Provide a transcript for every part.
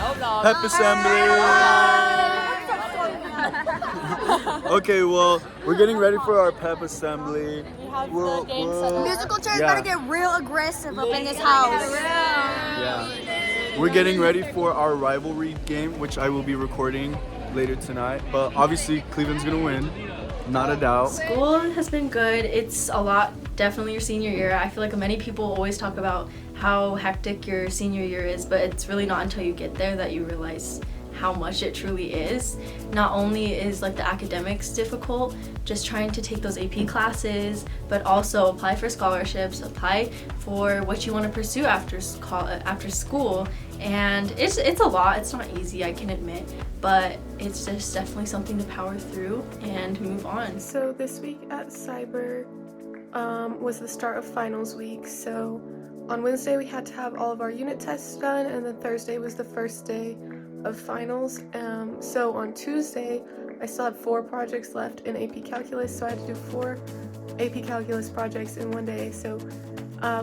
Pep assembly. Okay, well, we're getting ready for our pep assembly. Musical chairs gotta get real aggressive up in this house. Yeah. We're getting ready for our rivalry game, which I will be recording later tonight. But obviously, Cleveland's gonna win. Not a doubt. School has been good. It's a lot, definitely your senior year. I feel like many people always talk about how hectic your senior year is, but it's really not until you get there that you realize how much it truly is. Not only is like the academics difficult, just trying to take those AP classes, but also apply for scholarships, apply for what you want to pursue after school. And it's a lot. It's not easy, I can admit, but it's just definitely something to power through and move on. So this week at Cyber was the start of finals week. So on Wednesday we had to have all of our unit tests done, and then Thursday was the first day of finals. So on Tuesday I still had 4 projects left in AP Calculus, so I had to do 4 AP Calculus projects in one day. So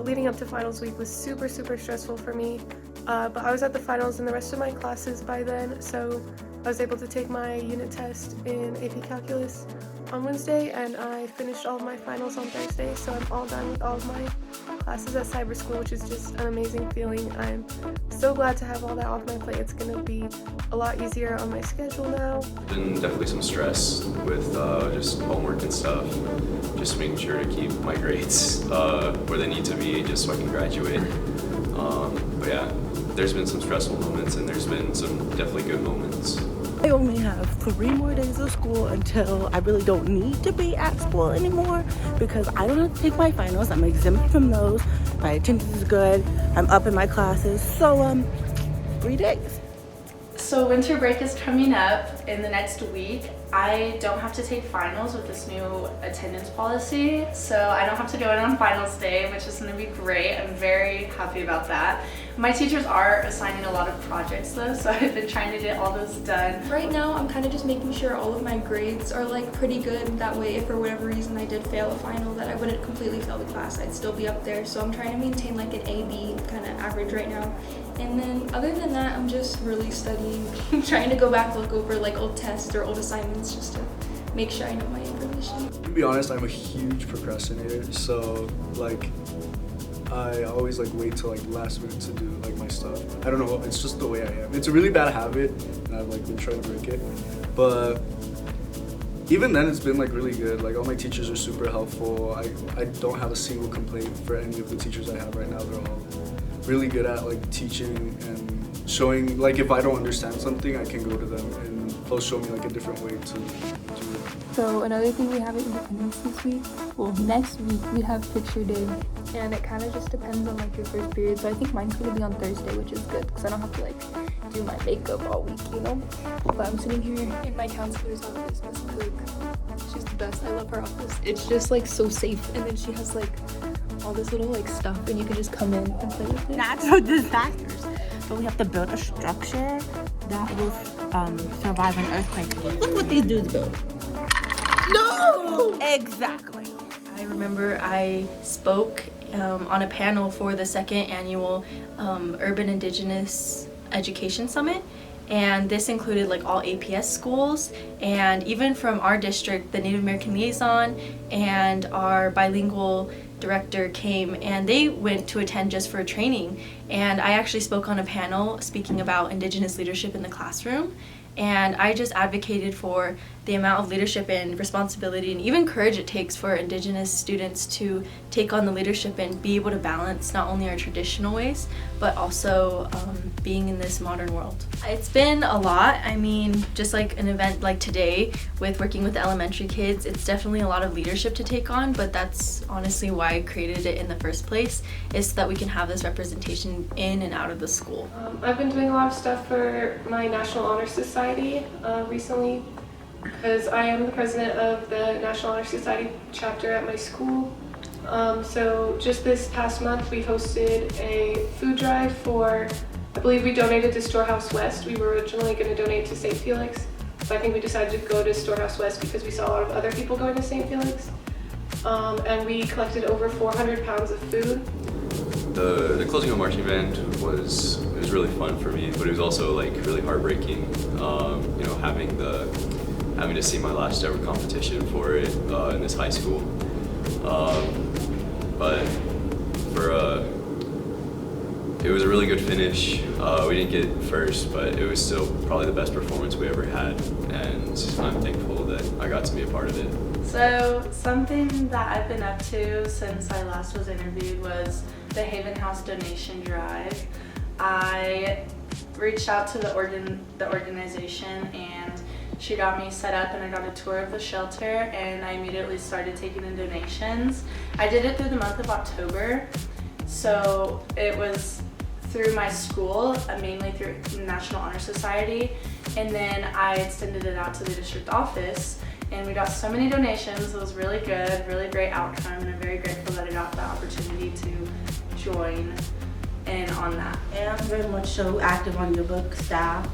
leading up to finals week was super stressful for me, but I was at the finals in the rest of my classes by then, so I was able to take my unit test in AP Calculus on Wednesday, and I finished all of my finals on Thursday, so I'm all done with all of my classes at Cyber School, which is just an amazing feeling. I'm so glad to have all that off my plate. It's going to be a lot easier on my schedule now. Been definitely some stress with just homework and stuff, just making sure to keep my grades where they need to be just so I can graduate. But yeah, there's been some stressful moments and there's been some definitely good moments. I only have 3 more days of school until I really don't need to be at school anymore, because I don't have to take my finals. I'm exempt from those. My attendance is good. I'm up in my classes. So 3 days. So winter break is coming up in the next week. I don't have to take finals with this new attendance policy, so I don't have to go in on finals day, which is going to be great. I'm very happy about that. My teachers are assigning a lot of projects though, so I've been trying to get all those done. Right now, I'm kind of just making sure all of my grades are like pretty good. That way, if for whatever reason I did fail a final, that I wouldn't completely fail the class. I'd still be up there. So I'm trying to maintain like an A/B kind of average right now. And then other than that, I'm just really studying, trying to go back, look over like old tests or old assignments just to make sure I know my information. To be honest, I'm a huge procrastinator, so like I always like wait till like last minute to do like my stuff. I don't know, it's just the way I am. It's a really bad habit and I've like been trying to break it. But even then it's been like really good. Like all my teachers are super helpful. I don't have a single complaint for any of the teachers I have right now. They're all really good at like teaching and showing, like if I don't understand something, I can go to them and they'll show me like a different way to do it. So another thing we have at Independence this week, well next week we have picture day, and it kind of just depends on like your first period. So I think mine's gonna be on Thursday, which is good because I don't have to like do my makeup all week, you know. But I'm sitting here in my counselor's office, Miss Cook. She's the best. I love her office. It's just like so safe, and then she has like all this little like stuff, and you can just come in and play with it. Natural disasters. So we have to build a structure that will survive an earthquake. Look what these dudes built. No! Exactly. I remember I spoke on a panel for the 2nd annual Urban Indigenous Education Summit, and this included like all APS schools, and even from our district, the Native American liaison and our bilingual director came, and they went to attend just for training. And I actually spoke on a panel speaking about Indigenous leadership in the classroom, and I just advocated for the amount of leadership and responsibility and even courage it takes for Indigenous students to take on the leadership and be able to balance not only our traditional ways, but also being in this modern world. It's been a lot. I mean, just like an event like today with working with the elementary kids, it's definitely a lot of leadership to take on, but that's honestly why I created it in the first place, is so that we can have this representation in and out of the school. I've been doing a lot of stuff for my National Honor Society recently, because I am the president of the National Honor Society chapter at my school. So just this past month we hosted a food drive for, I believe we donated to Storehouse West. We were originally going to donate to St. Felix, but I think we decided to go to Storehouse West because we saw a lot of other people going to St. Felix. And we collected over 400 pounds of food. The closing of marching band was really fun for me, but it was also like really heartbreaking. You know, having to see my last ever competition for it in this high school. But it was a really good finish. We didn't get first, but it was still probably the best performance we ever had, and I'm thankful that I got to be a part of it. So something that I've been up to since I last was interviewed was the Haven House donation drive. I reached out to the organization, and she got me set up, and I got a tour of the shelter, and I immediately started taking in donations. I did it through the month of October, so it was through my school, mainly through National Honor Society, and then I extended it out to the district office, and we got so many donations. It was really good, really great outcome, and I'm very grateful that I got the opportunity to join in on that. And I'm very much so active on Yearbook staff,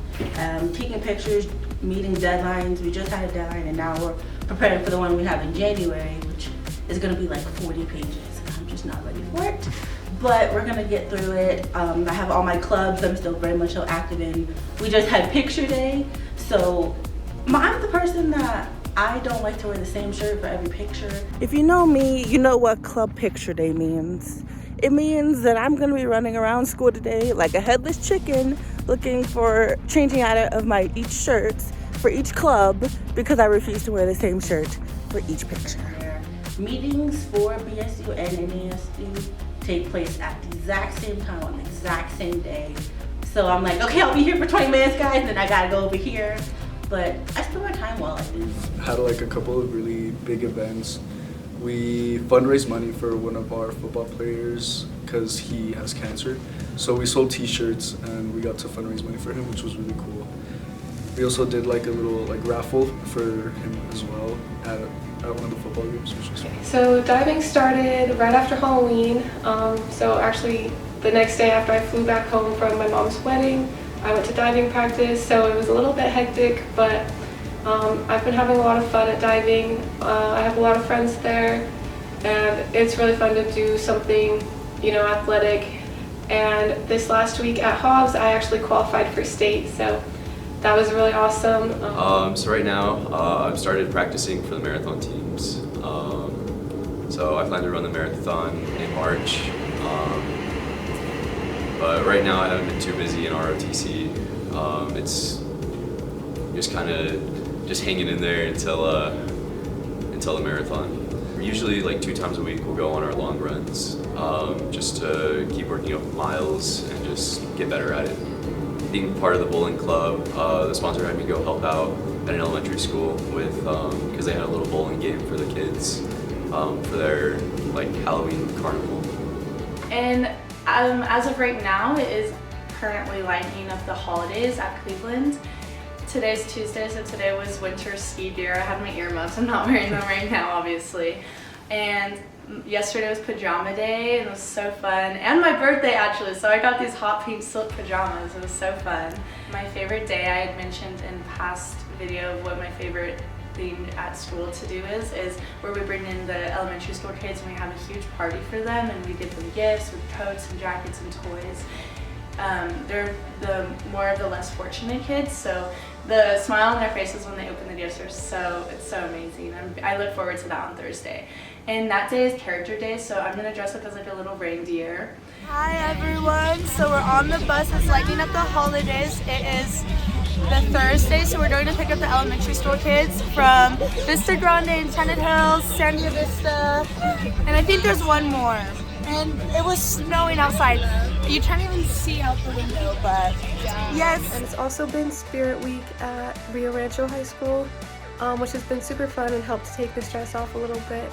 taking pictures, meeting deadlines. We just had a deadline, and now we're preparing for the one we have in January, which is going to be like 40 pages, and I'm just not ready for it. But we're gonna get through it. I have all my clubs I'm still very much so active in. We just had picture day, so I'm the person that I don't like to wear the same shirt for every picture. If you know me, you know what club picture day means. It means that I'm gonna be running around school today like a headless chicken, looking for changing out of my each shirts for each club because I refuse to wear the same shirt for each picture. Meetings for BSU and NASU take place at the exact same time on the exact same day. So I'm like, okay, I'll be here for 20 minutes, guys, and then I gotta go over here. But I spend my time well, I think. Had like a couple of really big events. We fundraised money for one of our football players because he has cancer. So we sold t-shirts and we got to fundraise money for him, which was really cool. We also did like a little like raffle for him as well at one of the football games, which was fun. So diving started right after Halloween. So actually the next day after I flew back home from my mom's wedding, I went to diving practice. So it was a little bit hectic, but I've been having a lot of fun at diving. I have a lot of friends there, and it's really fun to do something, you know, athletic. And this last week at Hobbs, I actually qualified for state, so that was really awesome. So right now, I've started practicing for the marathon teams. So I plan to run the marathon in March. But right now I haven't been too busy in ROTC. It's just kind of just hanging in there until the marathon. Usually like 2 times a week we'll go on our long runs just to keep working up miles and just get better at it. Being part of the bowling club, the sponsor had me go help out at an elementary school with because they had a little bowling game for the kids for their like Halloween carnival. And as of right now, it is currently lining up the holidays at Cleveland. Today's Tuesday, so today was winter ski gear. I had my earmuffs. I'm not wearing them right now, obviously. And yesterday was pajama day, and it was so fun. And my birthday, actually, so I got these hot pink silk pajamas. It was so fun. My favorite day, I had mentioned in past video of what my favorite thing at school to do is where we bring in the elementary school kids and we have a huge party for them, and we give them gifts with coats and jackets and toys. They're the more of the less fortunate kids, so the smile on their faces when they open the gifts it's so amazing. I look forward to that on Thursday. And that day is character day, so I'm gonna dress up as like a little reindeer. Hi everyone, so we're on the bus. It's lighting up the holidays. It is the Thursday, so we're going to pick up the elementary school kids from Vista Grande, Enchanted Hills, Sandia Vista, and I think there's one more. And it was snowing outside. You can't even see out the window, but yes. And it's also been Spirit Week at Rio Rancho High School, which has been super fun and helped take the stress off a little bit.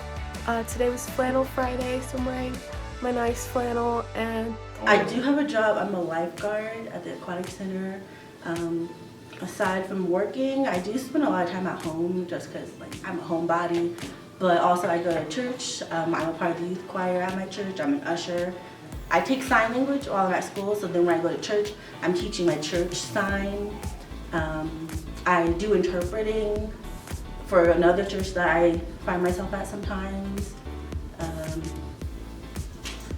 Today was Flannel Friday, so I'm wearing my nice flannel. And I do have a job. I'm a lifeguard at the aquatic center. Aside from working, I do spend a lot of time at home just because like I'm a homebody. But also I go to church. I'm a part of the youth choir at my church. I'm an usher. I take sign language while I'm at school, so then when I go to church, I'm teaching my church sign. I do interpreting for another church that I find myself at sometimes.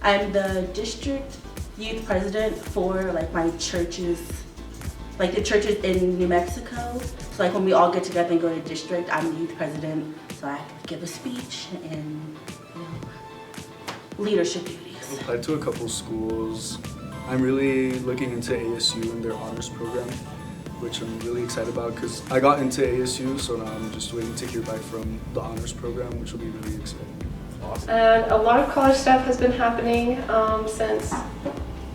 I'm the district youth president for like my churches, like the churches in New Mexico. So like when we all get together and go to district, I'm the youth president. So I have to give a speech and, you know, leadership duties. I've applied to a couple schools. I'm really looking into ASU and their honors program, which I'm really excited about because I got into ASU, so now I'm just waiting to hear back from the honors program, which will be really exciting. Awesome. And a lot of college stuff has been happening since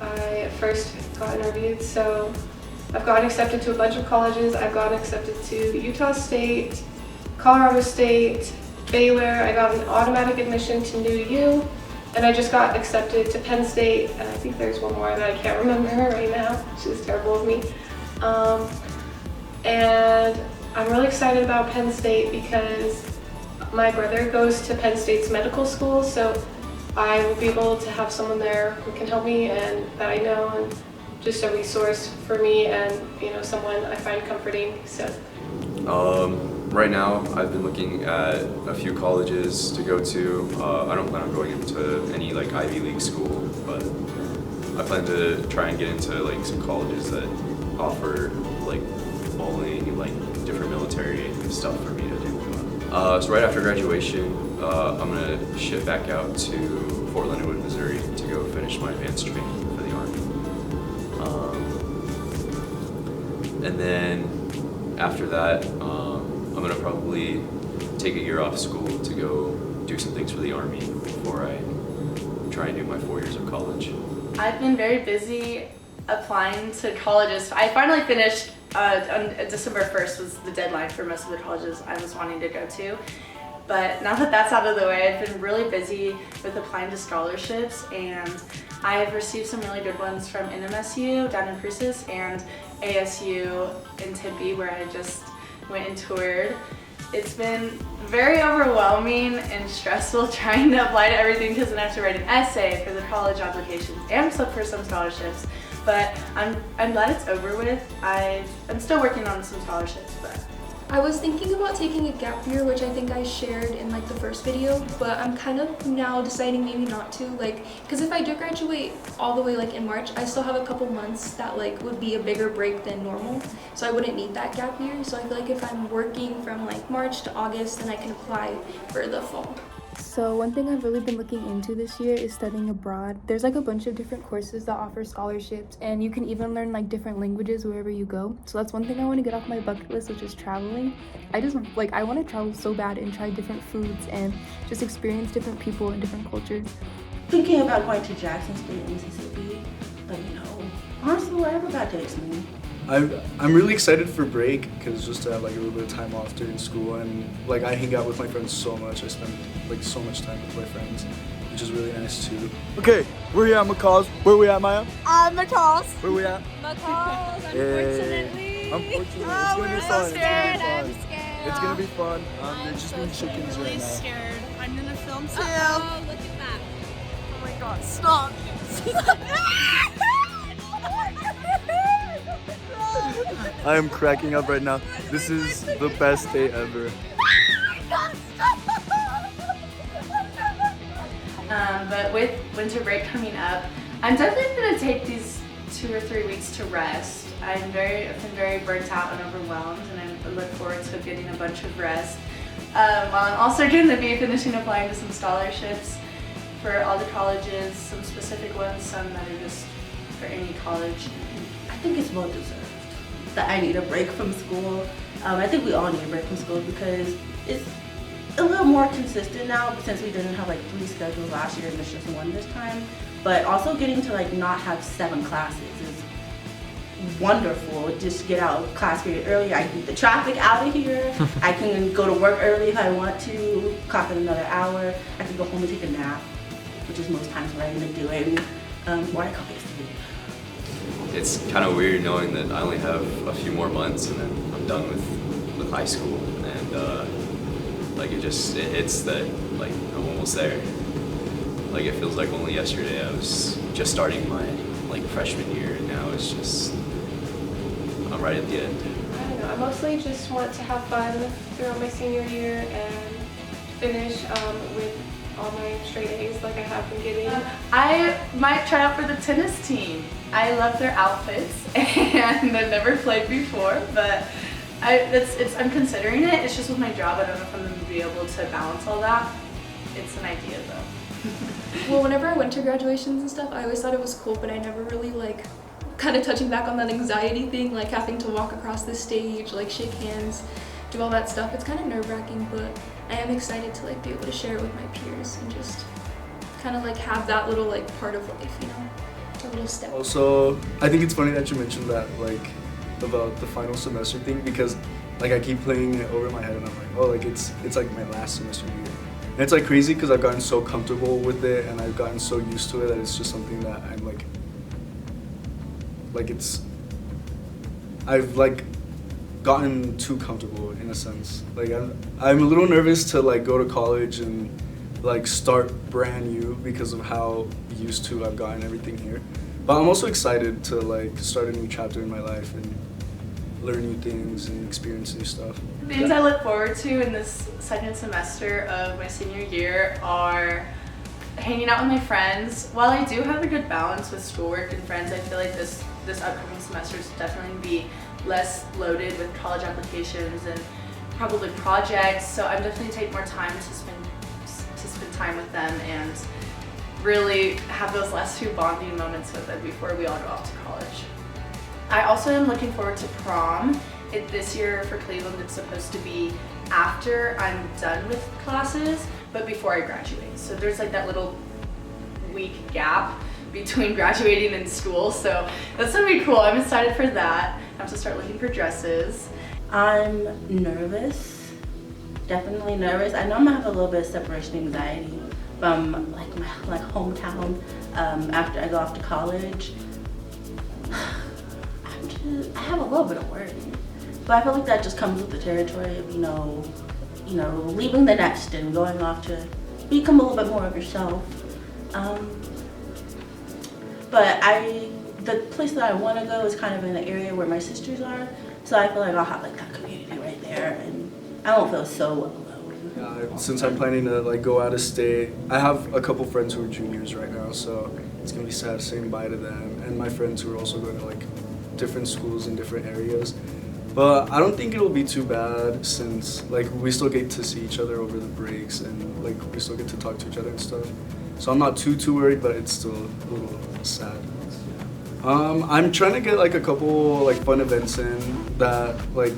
I first got interviewed. So I've gotten accepted to a bunch of colleges. I've gotten accepted to Utah State, Colorado State, Baylor. I got an automatic admission to New U, and I just got accepted to Penn State, and I think there's one more that I can't remember right now, which is terrible of me. And I'm really excited about Penn State because my brother goes to Penn State's medical school, so I will be able to have someone there who can help me and that I know, and just a resource for me, and you know, someone I find comforting. So right now I've been looking at a few colleges to go to. I don't plan on going into any like Ivy League school, but I plan to try and get into like some colleges that offer like bowling, like different military stuff for me to do. So right after graduation, I'm gonna ship back out to Fort Leonard Wood, Missouri to go finish my advanced training for the Army. And then after that, I'm gonna probably take a year off school to go do some things for the Army before I try and do my 4 years of college. I've been very busy applying to colleges. I finally finished on December 1st was the deadline for most of the colleges I was wanting to go to. But now that that's out of the way, I've been really busy with applying to scholarships, and I've received some really good ones from NMSU down in Cruces and ASU in Tempe, where I just went and toured. It's been very overwhelming and stressful trying to apply to everything because then I have to write an essay for the college applications and for some scholarships. But I'm glad it's over with. I'm still working on some scholarships, but I was thinking about taking a gap year, which I think I shared in like the first video, but I'm kind of now deciding maybe not to, like, because if I do graduate all the way like in March, I still have a couple months that like would be a bigger break than normal, so I wouldn't need that gap year. So I feel like if I'm working from like March to August, then I can apply for the fall. So one thing I've really been looking into this year is studying abroad. There's like a bunch of different courses that offer scholarships, and you can even learn like different languages wherever you go. So that's one thing I want to get off my bucket list, which is traveling. I want to travel so bad and try different foods and just experience different people and different cultures. Thinking about going to Jackson State, Mississippi, but you know, honestly, wherever God takes me. I'm really excited for break because just to have like a little bit of time off during school, and like I hang out with my friends so much. I spend like so much time with my friends, which is really nice too. Okay, we're here at McCall's. Where we at, Maya? McCall's. Where we at? McCall's, unfortunately. Unfortunately, Oh, we're so scared. I'm scared. It's gonna be fun. They're just being chickens really right now. Scared. I'm gonna film too. Oh, look at that. Oh my god, stop. I am cracking up right now. This is the best day ever. But with winter break coming up, I'm definitely going to take these 2 or 3 weeks to rest. I've been very burnt out and overwhelmed, and I look forward to getting a bunch of rest. While I'm also going to be finishing applying to some scholarships for all the colleges, some specific ones, some that are just for any college. I think it's well deserved that I need a break from school. I think we all need a break from school because it's a little more consistent now since we didn't have like 3 schedules last year and there's just 1 this time. But also getting to like not have 7 classes is wonderful. Just get out of class period early. I can beat the traffic out of here. I can go to work early if I want to, clock in another hour. I can go home and take a nap, which is most times what I end up doing. Or I coffee. It's kind of weird knowing that I only have a few more months and then I'm done with high school, and like it's that like I'm almost there. Like it feels like only yesterday I was just starting my like freshman year, and now it's just I'm right at the end. I don't know, I mostly just want to have fun throughout my senior year and finish with all my straight A's like I have been getting? I might try out for the tennis team. I love their outfits and I've never played before, but I'm considering it. It's just with my job, I don't know if I'm going to be able to balance all that. It's an idea though. Well, whenever I went to graduations and stuff, I always thought it was cool, but I never really like, kind of touching back on that anxiety thing, like having to walk across the stage, like shake hands, do all that stuff. It's kind of nerve-wracking, but I am excited to like be able to share it with my peers and just kind of like have that little like part of life, you know, a little step. Also, I think it's funny that you mentioned that, like, about the final semester thing, because like I keep playing it over my head and I'm like, oh, like it's like my last semester year. And it's like crazy because I've gotten so comfortable with it and I've gotten so used to it that it's just something that I'm like I've like gotten too comfortable in a sense. Like I'm a little nervous to like go to college and like start brand new because of how used to I've gotten everything here. But I'm also excited to like start a new chapter in my life and learn new things and experience new stuff. Things I look forward to in this second semester of my senior year are hanging out with my friends. While I do have a good balance with schoolwork and friends, I feel like this upcoming semester is definitely going to be less loaded with college applications and probably projects. So I'm definitely taking more time to spend time with them and really have those last few bonding moments with them before we all go off to college. I also am looking forward to prom. This year for Cleveland, it's supposed to be after I'm done with classes, but before I graduate. So there's like that little week gap between graduating and school. So that's gonna be cool. I'm excited for that. I have to start looking for dresses. I'm nervous, definitely nervous. I know I'm gonna have a little bit of separation anxiety from like my hometown after I go off to college. I have a little bit of worry, but I feel like that just comes with the territory of, you know, leaving the nest and going off to become a little bit more of yourself. But the place that I want to go is kind of in the area where my sisters are, so I feel like I'll have like that community right there, and I won't feel so alone. Since I'm planning to like go out of state, I have a couple friends who are juniors right now, so it's gonna be sad saying bye to them, and my friends who are also going to like different schools in different areas. But I don't think it'll be too bad since like we still get to see each other over the breaks and like we still get to talk to each other and stuff. So I'm not too worried, but it's still a little sad. I'm trying to get like a couple like fun events in that like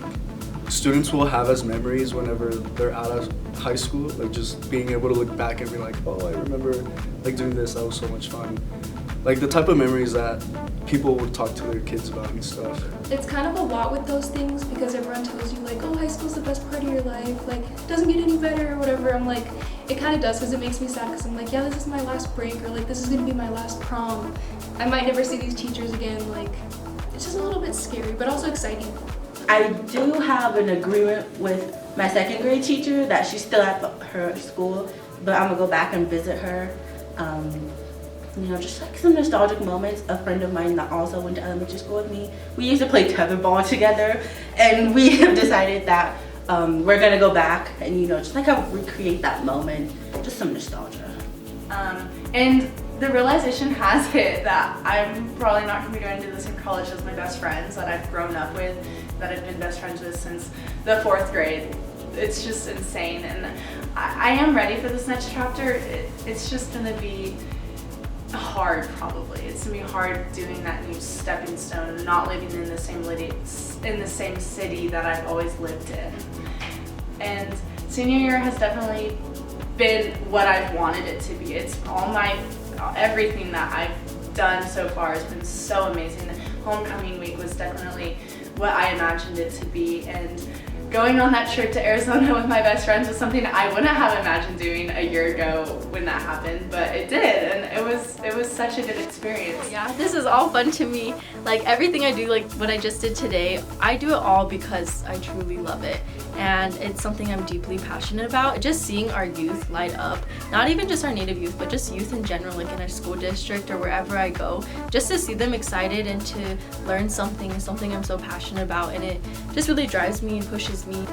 students will have as memories whenever they're out of high school. Like just being able to look back and be like, oh, I remember like doing this, that was so much fun. Like the type of memories that people would talk to their kids about and stuff. It's kind of a lot with those things because everyone tells you like, oh, high school's the best part of your life, like it doesn't get any better or whatever. I'm like, it kind of does because it makes me sad because I'm like, yeah, this is my last break, or like this is gonna be my last prom. I might never see these teachers again. Like it's just a little bit scary, but also exciting. I do have an agreement with my second grade teacher that she's still at her school, but I'm gonna go back and visit her. You know, just like some nostalgic moments. A friend of mine that also went to elementary school with me, we used to play tetherball together, and we have decided that we're gonna go back and, you know, just like how recreate that moment, just some nostalgia. And the realization has hit that I'm probably not gonna be going to this in college as my best friends that I've grown up with, that I've been best friends with since the 4th grade. It's just insane, and I am ready for this next chapter. It's just gonna be hard, probably. It's gonna be hard doing that new stepping stone, not living in the same city that I've always lived in. And senior year has definitely been what I've wanted it to be. It's everything that I've done so far has been so amazing. Homecoming week was definitely what I imagined it to be, and going on that trip to Arizona with my best friends was something I wouldn't have imagined doing a year ago when that happened, but it did, and it was such a good experience. Yeah, this is all fun to me. Like everything I do, like what I just did today, I do it all because I truly love it, and it's something I'm deeply passionate about. Just seeing our youth light up, not even just our native youth, but just youth in general, like in our school district or wherever I go, just to see them excited and to learn something I'm so passionate about, and it just really drives me and pushes me.